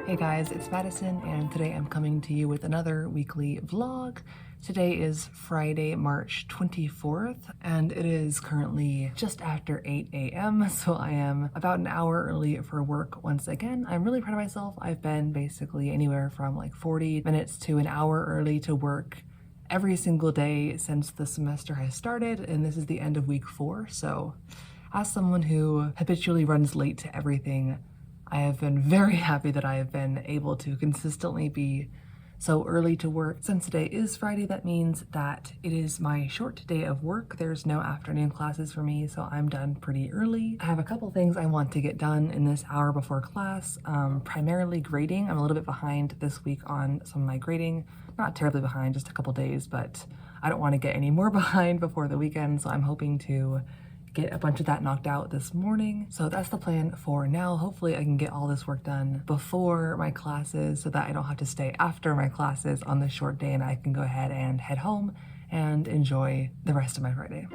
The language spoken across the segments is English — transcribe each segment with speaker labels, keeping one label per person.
Speaker 1: Hey guys, it's Madison, and today I'm coming to you with another weekly vlog. Today is Friday, March 24th, and it is currently just after 8 a.m., so I am about an hour early for work once again. I'm really proud of myself. I've been basically anywhere from like 40 minutes to an hour early to work every single day since the semester has started, and this is the end of week 4, so as someone who habitually runs late to everything, I have been very happy that I have been able to consistently be so early to work. Since today is Friday, that means that it is my short day of work. There's no afternoon classes for me, so I'm done pretty early. I have a couple things I want to get done in this hour before class, primarily grading. I'm a little bit behind this week on some of my grading. Not terribly behind, just a couple days, but I don't want to get any more behind before the weekend, so I'm hoping to get a bunch of that knocked out this morning. So that's the plan for now. Hopefully I can get all this work done before my classes so that I don't have to stay after my classes on this short day and I can go ahead and head home and enjoy the rest of my Friday.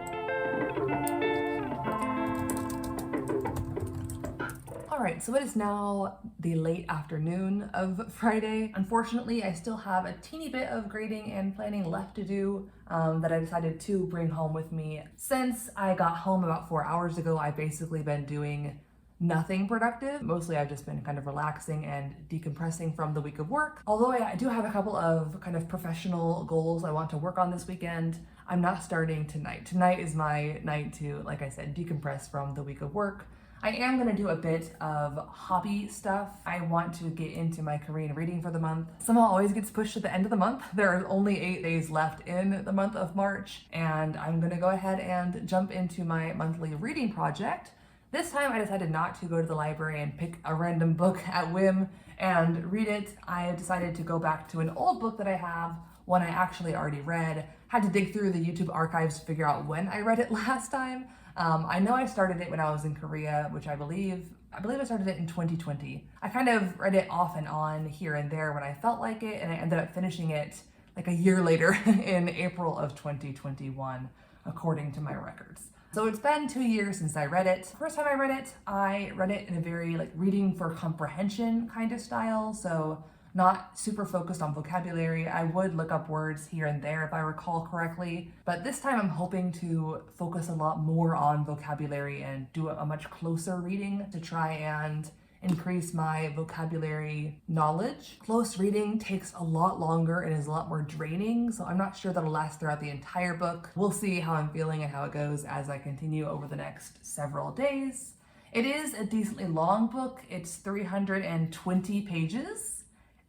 Speaker 1: Alright, so it is now the late afternoon of Friday. Unfortunately, I still have a teeny bit of grading and planning left to do that I decided to bring home with me. Since I got home about 4 hours ago, I've basically been doing nothing productive. Mostly I've just been kind of relaxing and decompressing from the week of work. Although I do have a couple of kind of professional goals I want to work on this weekend, I'm not starting tonight. Tonight is my night to, like I said, decompress from the week of work. I am going to do a bit of hobby stuff. I want to get into my Korean reading for the month. Somehow always gets pushed to the end of the month. There are only 8 days left in the month of March, and I'm going to go ahead and jump into my monthly reading project. This time I decided not to go to the library and pick a random book at whim and read it. I decided to go back to an old book that I have, one I actually already read. Had to dig through the YouTube archives to figure out when I read it last time. I know I started it when I was in Korea, which I believe I started it in 2020. I kind of read it off and on here and there when I felt like it, and I ended up finishing it like a year later in April of 2021, according to my records. So it's been 2 years since I read it. First time I read it in a very like reading for comprehension kind of style, so not super focused on vocabulary. I would look up words here and there if I recall correctly, but this time I'm hoping to focus a lot more on vocabulary and do a much closer reading to try and increase my vocabulary knowledge. Close reading takes a lot longer and is a lot more draining, so I'm not sure that'll last throughout the entire book. We'll see how I'm feeling and how it goes as I continue over the next several days. It is a decently long book. It's 320 pages.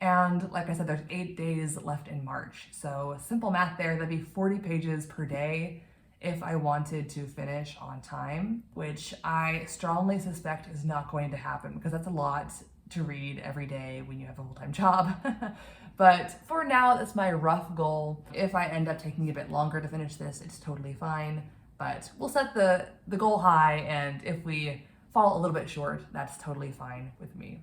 Speaker 1: And like I said, there's 8 days left in March. So simple math there, that'd be 40 pages per day if I wanted to finish on time, which I strongly suspect is not going to happen because that's a lot to read every day when you have a full-time job. But for now, that's my rough goal. If I end up taking a bit longer to finish this, it's totally fine. But we'll set the goal high, and if we fall a little bit short, that's totally fine with me.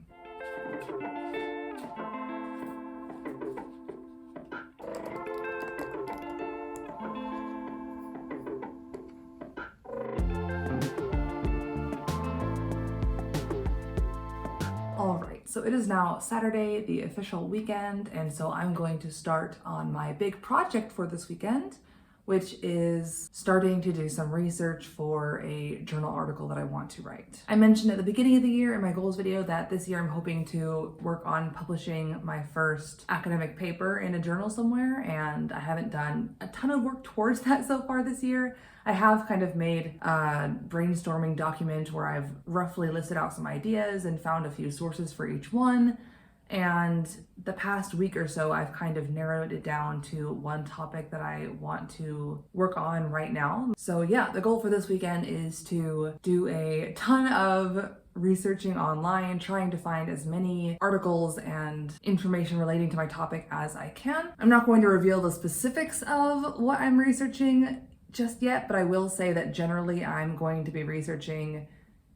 Speaker 1: Alright, so it is now Saturday, the official weekend, and so I'm going to start on my big project for this weekend, which is starting to do some research for a journal article that I want to write. I mentioned at the beginning of the year in my goals video that this year I'm hoping to work on publishing my first academic paper in a journal somewhere, and I haven't done a ton of work towards that so far this year. I have kind of made a brainstorming document where I've roughly listed out some ideas and found a few sources for each one. And the past week or so, I've kind of narrowed it down to one topic that I want to work on right now. So yeah, the goal for this weekend is to do a ton of researching online, trying to find as many articles and information relating to my topic as I can. I'm not going to reveal the specifics of what I'm researching just yet, but I will say that generally I'm going to be researching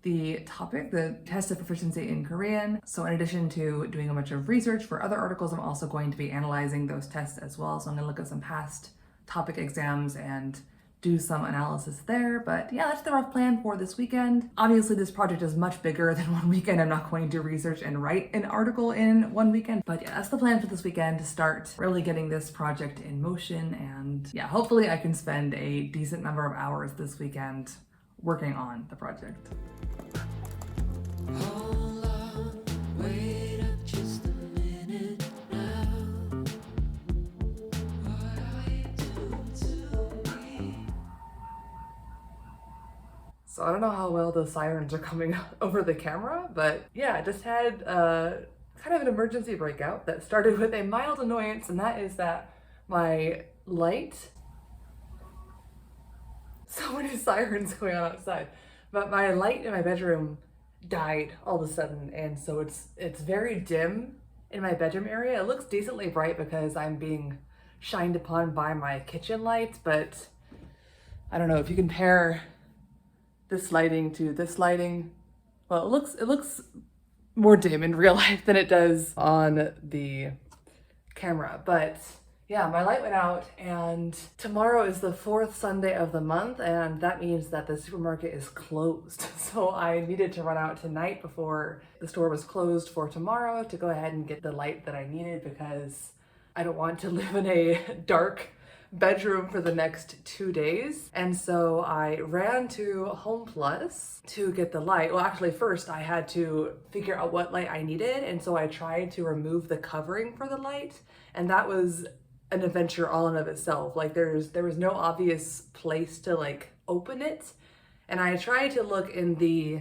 Speaker 1: the topic, the test of proficiency in Korean. So in addition to doing a bunch of research for other articles, I'm also going to be analyzing those tests as well. So I'm going to look at some past topic exams and do some analysis there. But yeah, that's the rough plan for this weekend. Obviously, this project is much bigger than one weekend. I'm not going to research and write an article in one weekend. But yeah, that's the plan for this weekend, to start really getting this project in motion. And yeah, hopefully I can spend a decent number of hours this weekend working on the project.
Speaker 2: Hold on, wait up just a minute now. What are you doing to me?
Speaker 1: So I don't know how well the sirens are coming over the camera, but yeah, I just had kind of an emergency breakout that started with a mild annoyance, and that is that my light, so many sirens going on outside, but my light in my bedroom died all of a sudden, and so it's very dim in my bedroom area. It looks decently bright because I'm being shined upon by my kitchen light, but I don't know if you compare this lighting to this lighting. Well, it looks more dim in real life than it does on the camera, but yeah, my light went out, and tomorrow is the 4th Sunday of the month, and that means that the supermarket is closed. So I needed to run out tonight before the store was closed for tomorrow to go ahead and get the light that I needed, because I don't want to live in a dark bedroom for the next 2 days. And so I ran to Home Plus to get the light. Well, actually, first I had to figure out what light I needed, and so I tried to remove the covering for the light, and that was an adventure all in of itself. Like there was no obvious place to like open it, and I tried to look in the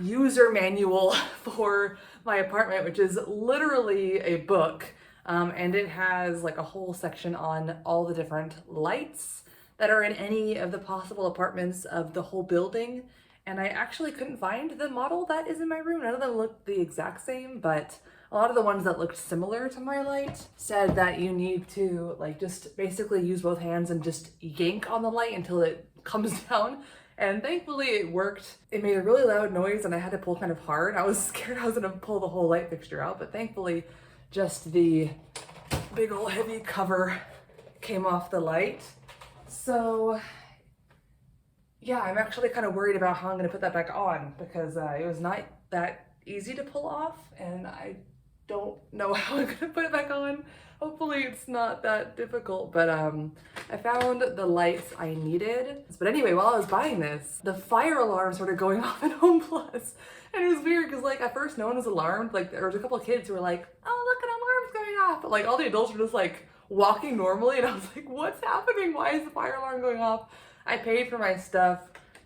Speaker 1: user manual for my apartment, which is literally a book, and it has like a whole section on all the different lights that are in any of the possible apartments of the whole building, and I actually couldn't find the model that is in my room. None of them looked the exact same, but a lot of the ones that looked similar to my light said that you need to like just basically use both hands and just yank on the light until it comes down. And thankfully it worked. It made a really loud noise and I had to pull kind of hard. I was scared I was gonna pull the whole light fixture out, but thankfully just the big old heavy cover came off the light. So yeah, I'm actually kind of worried about how I'm gonna put that back on, because it was not that easy to pull off, and I don't know how I'm gonna put it back on. Hopefully it's not that difficult, but I found the lights I needed. But anyway, while I was buying this, the fire alarm started going off at Home Plus. And it was weird because like at first no one was alarmed. Like there was a couple of kids who were like, oh, look, an alarm's going off. But like all the adults were just like walking normally, and I was like, what's happening? Why is the fire alarm going off? I paid for my stuff,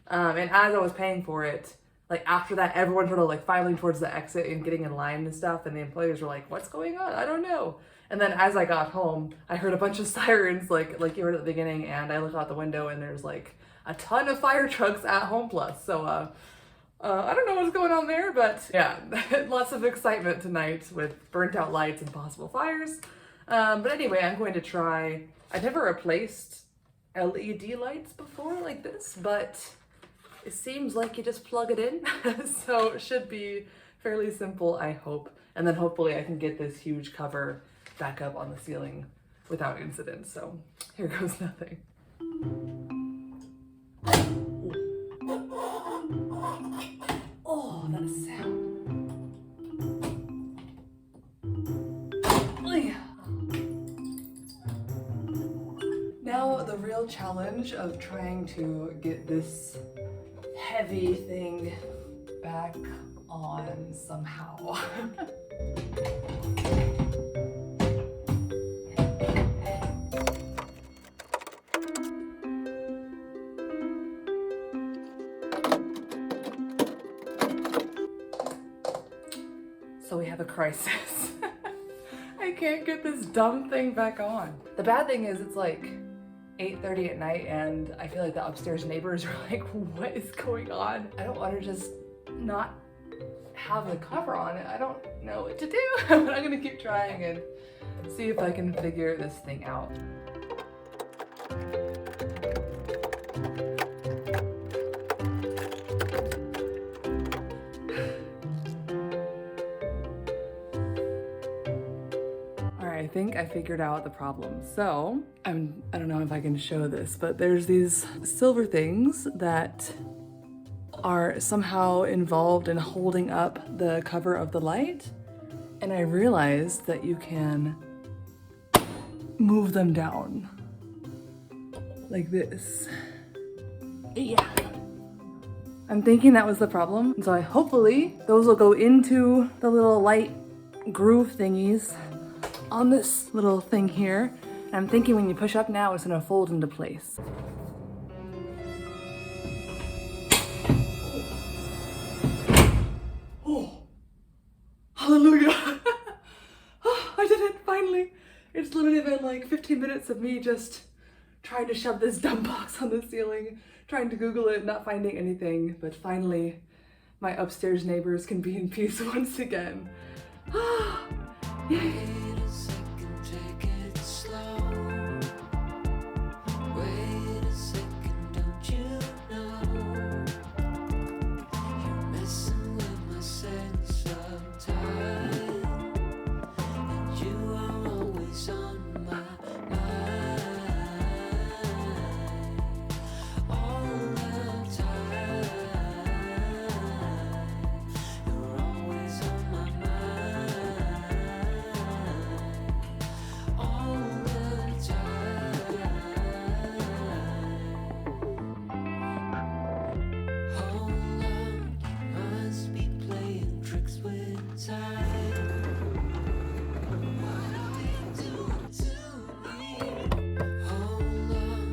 Speaker 1: and as I was paying for it, like after that, everyone sort of like filing towards the exit and getting in line and stuff, and the employees were like, what's going on? I don't know. And then as I got home, I heard a bunch of sirens like you heard at the beginning, and I looked out the window and there's like a ton of fire trucks at Home Plus. So I don't know what's going on there, but yeah, lots of excitement tonight with burnt out lights and possible fires. But anyway, I'm going to try, I've never replaced LED lights before like this, but it seems like you just plug it in. So it should be fairly simple, I hope. And then hopefully I can get this huge cover back up on the ceiling without incident. So here goes nothing. Oh, that sound. Now the real challenge of trying to get this heavy thing back on somehow. So we have a crisis. I can't get this dumb thing back on. The bad thing is it's like 8:30 at night and I feel like the upstairs neighbors are like, what is going on? I don't want to just not have the cover on it. I don't know what to do, but I'm gonna keep trying and see if I can figure this thing out. I think I figured out the problem. So I don't know if I can show this, but there's these silver things that are somehow involved in holding up the cover of the light. And I realized that you can move them down like this. Yeah. I'm thinking that was the problem. So hopefully those will go into the little light groove thingies on this little thing here. And I'm thinking when you push up now, it's gonna fold into place. Oh, hallelujah. Oh, I did it, finally. It's literally been like 15 minutes of me just trying to shove this dumb box on the ceiling, trying to Google it, not finding anything, but finally my upstairs neighbors can be in peace once again. Yay.
Speaker 2: Wait a second, take it slow. Wait a second, don't you know? You're messing with my sense of time, and you are always on my mind. All the time, you're always on my mind. All the time. Hold on, you must be playing tricks with time. What are you doing to me? Hold on,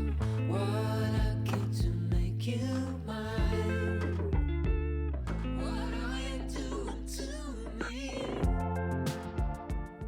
Speaker 2: what I get to make you mine. What are you doing to me?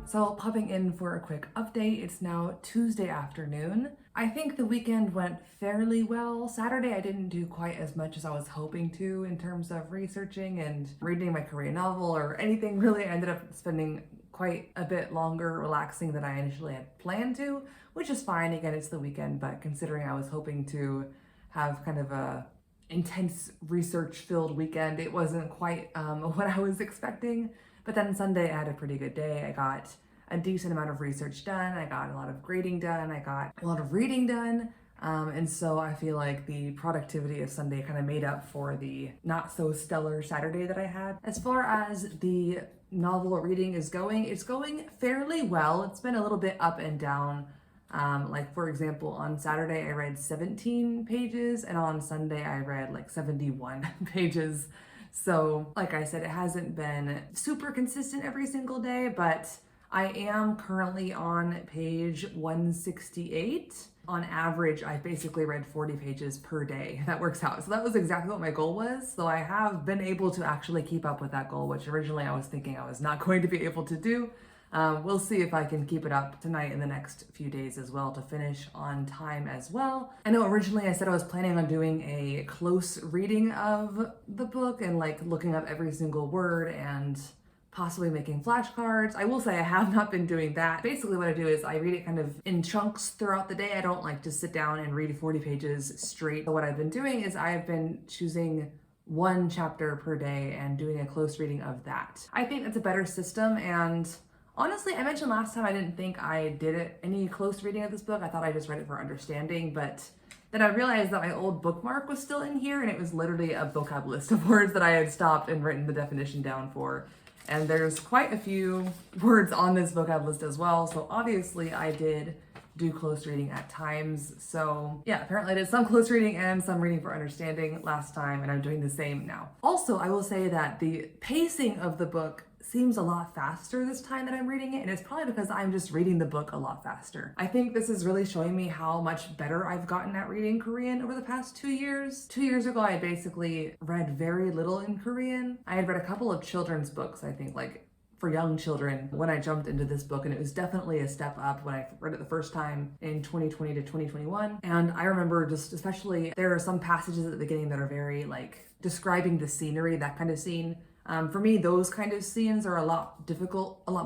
Speaker 1: So popping in for a quick update, it's now Tuesday afternoon. I think the weekend went fairly well. Saturday I didn't do quite as much as I was hoping to in terms of researching and reading my Korean novel or anything really. I ended up spending quite a bit longer relaxing than I initially had planned to, which is fine. Again, it's the weekend, but considering I was hoping to have kind of a intense research-filled weekend, it wasn't quite what I was expecting. But then Sunday I had a pretty good day. I got a decent amount of research done. I got a lot of grading done. I got a lot of reading done. And so I feel like the productivity of Sunday kind of made up for the not so stellar Saturday that I had. As far as the novel reading is going, it's going fairly well. It's been a little bit up and down. Like for example, on Saturday I read 17 pages and on Sunday I read like 71 pages. So like I said, it hasn't been super consistent every single day, but I am currently on page 168. On average, I've basically read 40 pages per day. That works out. So that was exactly what my goal was. So I have been able to actually keep up with that goal, which originally I was thinking I was not going to be able to do. We'll see if I can keep it up tonight and the next few days as well to finish on time as well. I know originally I said I was planning on doing a close reading of the book and like looking up every single word and possibly making flashcards. I will say I have not been doing that. Basically what I do is I read it kind of in chunks throughout the day. I don't like to sit down and read 40 pages straight. So what I've been doing is I've been choosing one chapter per day and doing a close reading of that. I think that's a better system, and honestly, I mentioned last time I didn't think I did any close reading of this book. I thought I just read it for understanding, but then I realized that my old bookmark was still in here and it was literally a vocab list of words that I had stopped and written the definition down for. And there's quite a few words on this vocab list as well. So obviously I did do close reading at times. So yeah, apparently I did some close reading and some reading for understanding last time, and I'm doing the same now. Also, I will say that the pacing of the book seems a lot faster this time that I'm reading it, and it's probably because I'm just reading the book a lot faster. I think this is really showing me how much better I've gotten at reading Korean over the past 2 years. 2 years ago, I basically read very little in Korean. I had read a couple of children's books, I think, like for young children when I jumped into this book, and it was definitely a step up when I read it the first time in 2020 to 2021. And I remember just especially there are some passages at the beginning that are very like describing the scenery, that kind of scene. For me, those kind of scenes are a lot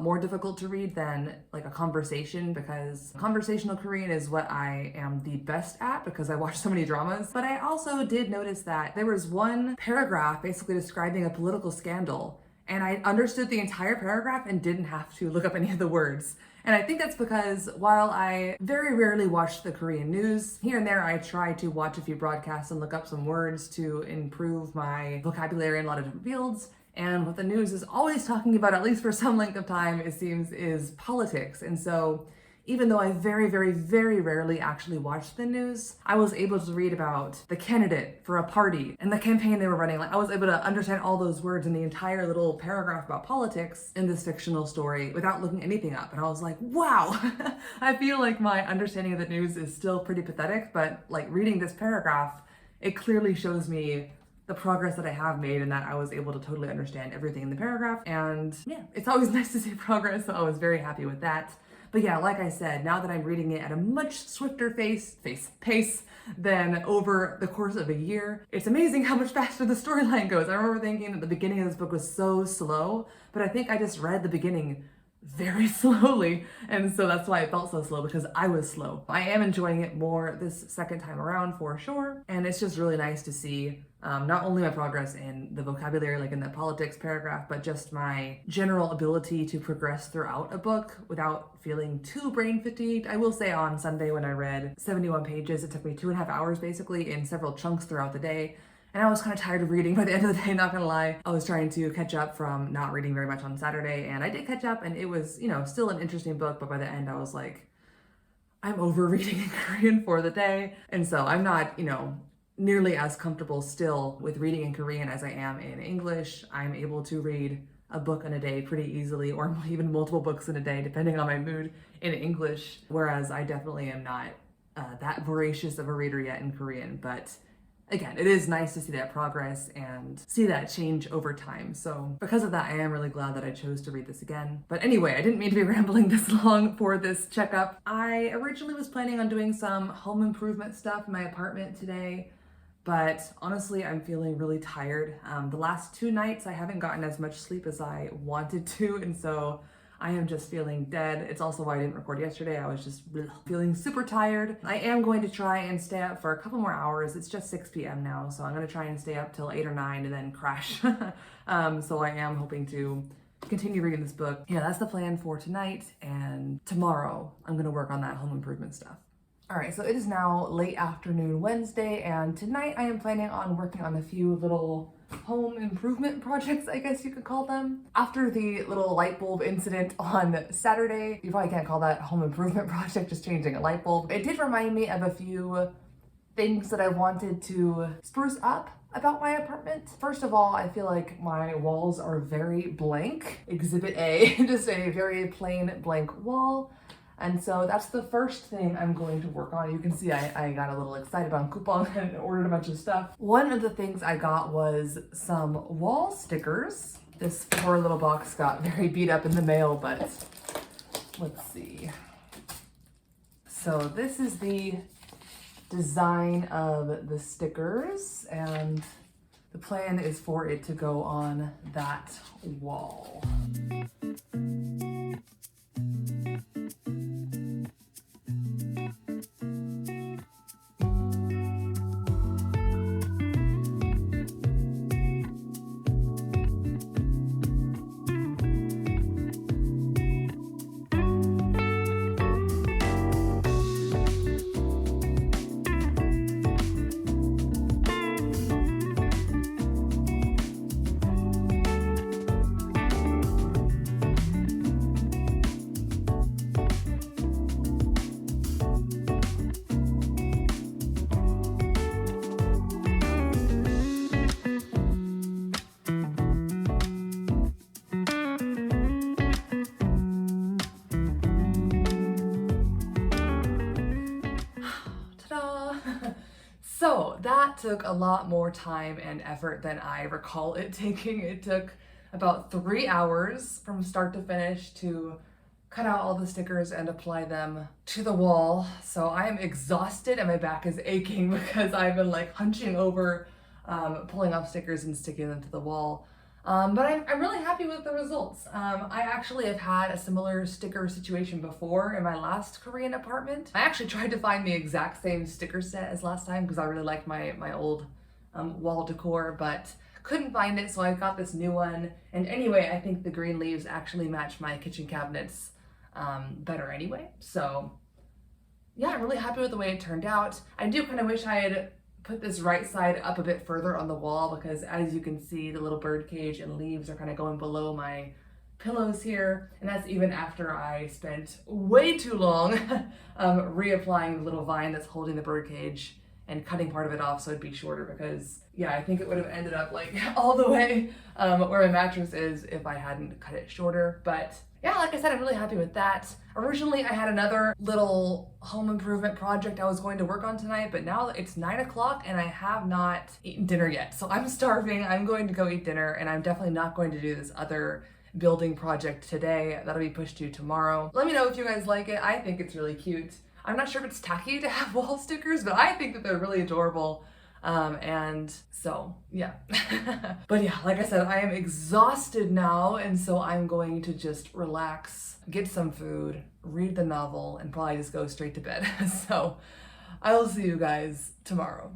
Speaker 1: more difficult to read than like a conversation, because conversational Korean is what I am the best at because I watch so many dramas. But I also did notice that there was one paragraph basically describing a political scandal, and I understood the entire paragraph and didn't have to look up any of the words. And I think that's because while I very rarely watch the Korean news, here and there I try to watch a few broadcasts and look up some words to improve my vocabulary in a lot of different fields. And what the news is always talking about, at least for some length of time, it seems, is politics. And so even though I very, very, very rarely actually watch the news, I was able to read about the candidate for a party and the campaign they were running. Like, I was able to understand all those words in the entire little paragraph about politics in this fictional story without looking anything up. And I was like, wow, I feel like my understanding of the news is still pretty pathetic, but like reading this paragraph, it clearly shows me the progress that I have made and that I was able to totally understand everything in the paragraph. And yeah, it's always nice to see progress, so I was very happy with that. But yeah, like I said, now that I'm reading it at a much swifter pace than over the course of a year, it's amazing how much faster the storyline goes. I remember thinking that the beginning of this book was so slow, but I think I just read the beginning very slowly, and so that's why it felt so slow, because I was slow. I am enjoying it more this second time around for sure, and it's just really nice to see not only my progress in the vocabulary, like in the politics paragraph, but just my general ability to progress throughout a book without feeling too brain fatigued. I will say on Sunday when I read 71 pages, it took me 2.5 hours basically in several chunks throughout the day. And I was kind of tired of reading by the end of the day, not gonna lie. I was trying to catch up from not reading very much on Saturday, and I did catch up, and it was, still an interesting book, but by the end I was like, I'm over reading in Korean for the day. And so I'm not, nearly as comfortable still with reading in Korean as I am in English. I'm able to read a book in a day pretty easily, or even multiple books in a day, depending on my mood in English, whereas I definitely am not that voracious of a reader yet in Korean. But again, it is nice to see that progress and see that change over time. So because of that, I am really glad that I chose to read this again. But anyway, I didn't mean to be rambling this long for this checkup. I originally was planning on doing some home improvement stuff in my apartment today, but honestly, I'm feeling really tired. The last 2 nights, I haven't gotten as much sleep as I wanted to, and so I am just feeling dead. It's also why I didn't record yesterday. I was just feeling super tired. I am going to try and stay up for a couple more hours. It's just 6 p.m. now, so I'm gonna try and stay up till 8 or 9 and then crash. So I am hoping to continue reading this book. Yeah, that's the plan for tonight, and tomorrow I'm gonna work on that home improvement stuff. All right, so it is now late afternoon Wednesday, and tonight I am planning on working on a few little home improvement projects, I guess you could call them. After the little light bulb incident on Saturday, you probably can't call that home improvement project, just changing a light bulb. It did remind me of a few things that I wanted to spruce up about my apartment. First of all, I feel like my walls are very blank. Exhibit A, just a very plain blank wall. And so that's the first thing I'm going to work on. You can see I got a little excited on coupon and ordered a bunch of stuff. One of the things I got was some wall stickers. This poor little box got very beat up in the mail, but let's see. So this is the design of the stickers, and the plan is for it to go on that wall. So that took a lot more time and effort than I recall it taking. It took about 3 hours from start to finish to cut out all the stickers and apply them to the wall. So I am exhausted and my back is aching because I've been like hunching over, pulling off stickers and sticking them to the wall. But I'm really happy with the results. I actually have had a similar sticker situation before in my last Korean apartment. I actually tried to find the exact same sticker set as last time because I really liked my old wall decor, but couldn't find it, so I got this new one. And anyway, I think the green leaves actually match my kitchen cabinets better anyway. So yeah, I'm really happy with the way it turned out. I do kind of wish I had put this right side up a bit further on the wall, because as you can see, the little bird cage and leaves are kind of going below my pillows here, and that's even after I spent way too long reapplying the little vine that's holding the bird cage and cutting part of it off so it'd be shorter, because yeah, I think it would have ended up like all the way where my mattress is if I hadn't cut it shorter. But yeah, like I said, I'm really happy with that. Originally, I had another little home improvement project I was going to work on tonight, but now it's 9 o'clock and I have not eaten dinner yet. So I'm starving. I'm going to go eat dinner, and I'm definitely not going to do this other building project today. That'll be pushed to tomorrow. Let me know if you guys like it. I think it's really cute. I'm not sure if it's tacky to have wall stickers, but I think that they're really adorable. And so, yeah. But yeah, like I said, I am exhausted now, and so I'm going to just relax, get some food, read the novel, and probably just go straight to bed. So I will see you guys tomorrow.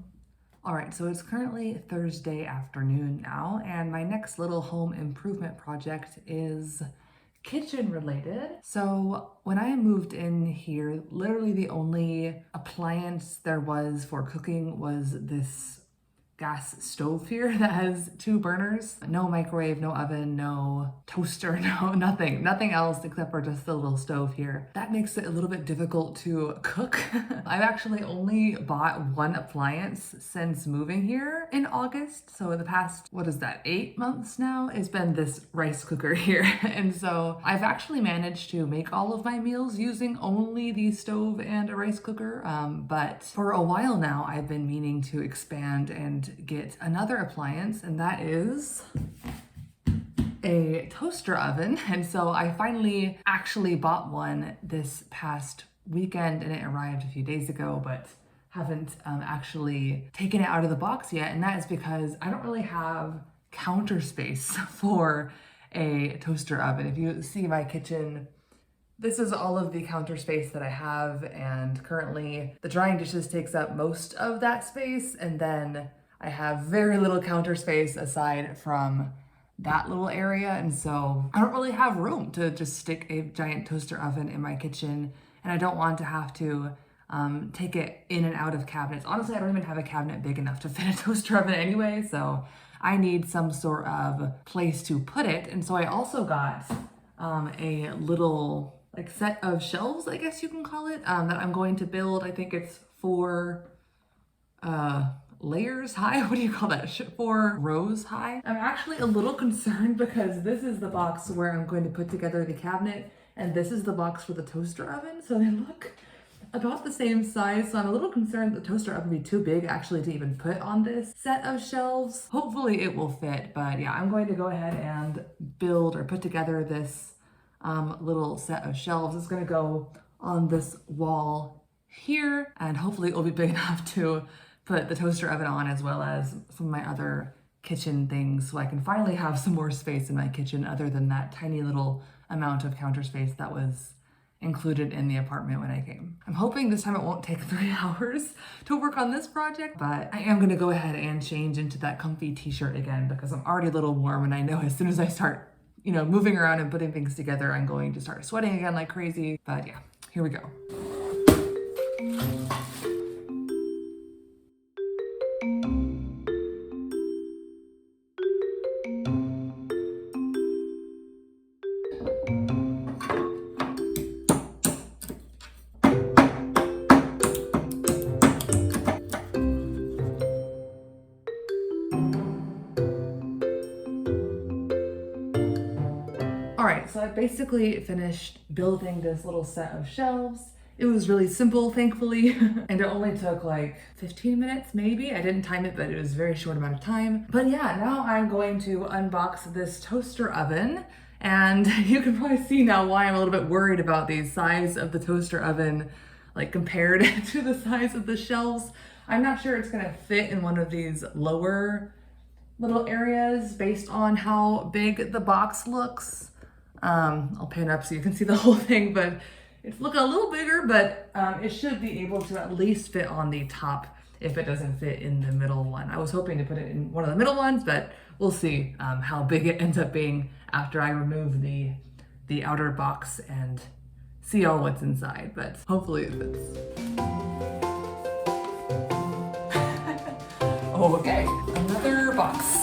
Speaker 1: All right, so it's currently Thursday afternoon now, and my next little home improvement project is kitchen related. So when I moved in here, literally the only appliance there was for cooking was this gas stove here that has 2 burners. No microwave, no oven, no toaster, no nothing else except for just the little stove here. That makes it a little bit difficult to cook. I've actually only bought 1 appliance since moving here in August. So the past, what is that, 8 months now, it's been this rice cooker here. And so I've actually managed to make all of my meals using only the stove and a rice cooker. But for a while now, I've been meaning to expand and get another appliance, and that is a toaster oven. And so I finally actually bought one this past weekend, and it arrived a few days ago, but haven't actually taken it out of the box yet. And that is because I don't really have counter space for a toaster oven. If you see my kitchen, this is all of the counter space that I have, and currently the drying dishes takes up most of that space, and then I have very little counter space aside from that little area, and so I don't really have room to just stick a giant toaster oven in my kitchen, and I don't want to have to take it in and out of cabinets. Honestly, I don't even have a cabinet big enough to fit a toaster oven anyway, so I need some sort of place to put it. And so I also got a little like set of shelves, I guess you can call it, that I'm going to build. I think it's 4 layers high. What do you call that? 4 rows high. I'm actually a little concerned because this is the box where I'm going to put together the cabinet, and this is the box for the toaster oven. So they look about the same size. So I'm a little concerned the toaster oven would be too big actually to even put on this set of shelves. Hopefully it will fit, but yeah, I'm going to go ahead and build or put together this little set of shelves. It's going to go on this wall here, and hopefully it will be big enough to put the toaster oven on, as well as some of my other kitchen things, so I can finally have some more space in my kitchen other than that tiny little amount of counter space that was included in the apartment when I came. I'm hoping this time it won't take 3 hours to work on this project, but I am going to go ahead and change into that comfy t-shirt again because I'm already a little warm, and I know as soon as I start, moving around and putting things together, I'm going to start sweating again like crazy. But yeah, here we go. Alright, so I basically finished building this little set of shelves. It was really simple, thankfully, and it only took like 15 minutes maybe. I didn't time it, but it was a very short amount of time. But yeah, now I'm going to unbox this toaster oven, and you can probably see now why I'm a little bit worried about the size of the toaster oven, like compared to the size of the shelves. I'm not sure it's gonna fit in one of these lower little areas based on how big the box looks. I'll pan up so you can see the whole thing, but it's looking a little bigger, but it should be able to at least fit on the top if it doesn't fit in the middle one. I was hoping to put it in one of the middle ones, but we'll see how big it ends up being after I remove the outer box and see all what's inside, but hopefully it fits. Okay, another box.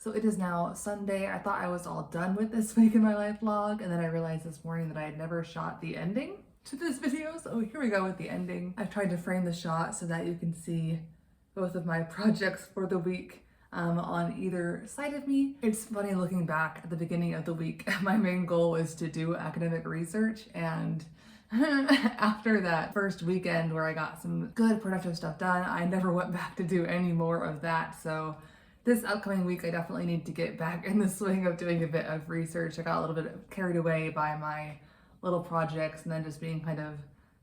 Speaker 1: So it is now Sunday. I thought I was all done with this week in my life vlog, and then I realized this morning that I had never shot the ending to this video. So here we go with the ending. I've tried to frame the shot so that you can see both of my projects for the week on either side of me. It's funny looking back at the beginning of the week, my main goal was to do academic research, and after that first weekend where I got some good productive stuff done, I never went back to do any more of that. So this upcoming week, I definitely need to get back in the swing of doing a bit of research. I got a little bit carried away by my little projects and then just being kind of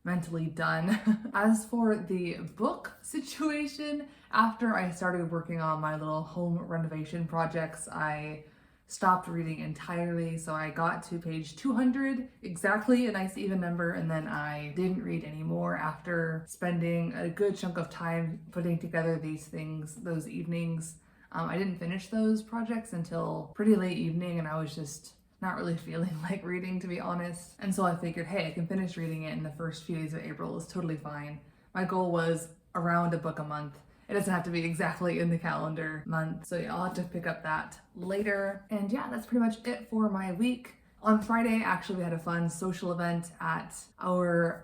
Speaker 1: mentally done. As for the book situation, after I started working on my little home renovation projects, I stopped reading entirely. So I got to page 200, exactly a nice even number, and then I didn't read anymore after spending a good chunk of time putting together these things those evenings. I didn't finish those projects until pretty late evening, and I was just not really feeling like reading, to be honest. And so I figured, hey, I can finish reading it in the first few days of April. It's totally fine. My goal was around a book a month. It doesn't have to be exactly in the calendar month. So yeah, I'll have to pick up that later. And yeah, that's pretty much it for my week. On Friday, actually, we had a fun social event at our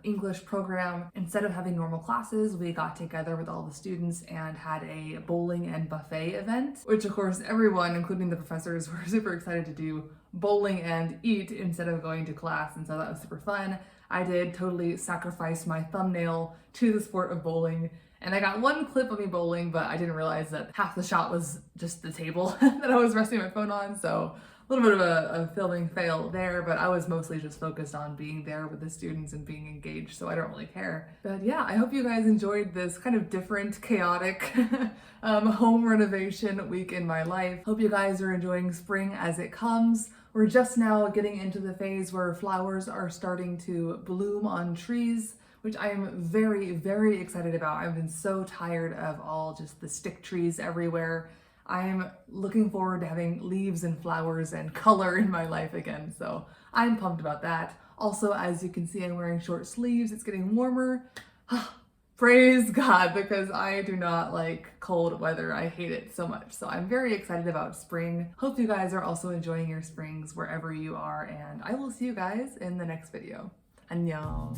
Speaker 1: English program. Instead of having normal classes, we got together with all the students and had a bowling and buffet event, which of course everyone, including the professors, were super excited to do bowling and eat instead of going to class. And so that was super fun. I did totally sacrifice my thumbnail to the sport of bowling. And I got one clip of me bowling, but I didn't realize that half the shot was just the table that I was resting my phone on. So a little bit of a filming fail there, but I was mostly just focused on being there with the students and being engaged, so I don't really care. But yeah, I hope you guys enjoyed this kind of different, chaotic home renovation week in my life. Hope you guys are enjoying spring as it comes. We're just now getting into the phase where flowers are starting to bloom on trees, which I am very, very excited about. I've been so tired of all just the stick trees everywhere. I'm looking forward to having leaves and flowers and color in my life again, so I'm pumped about that. Also, as you can see, I'm wearing short sleeves. It's getting warmer. Praise God, because I do not like cold weather. I hate it so much. So I'm very excited about spring. Hope you guys are also enjoying your springs wherever you are, and I will see you guys in the next video. 안녕.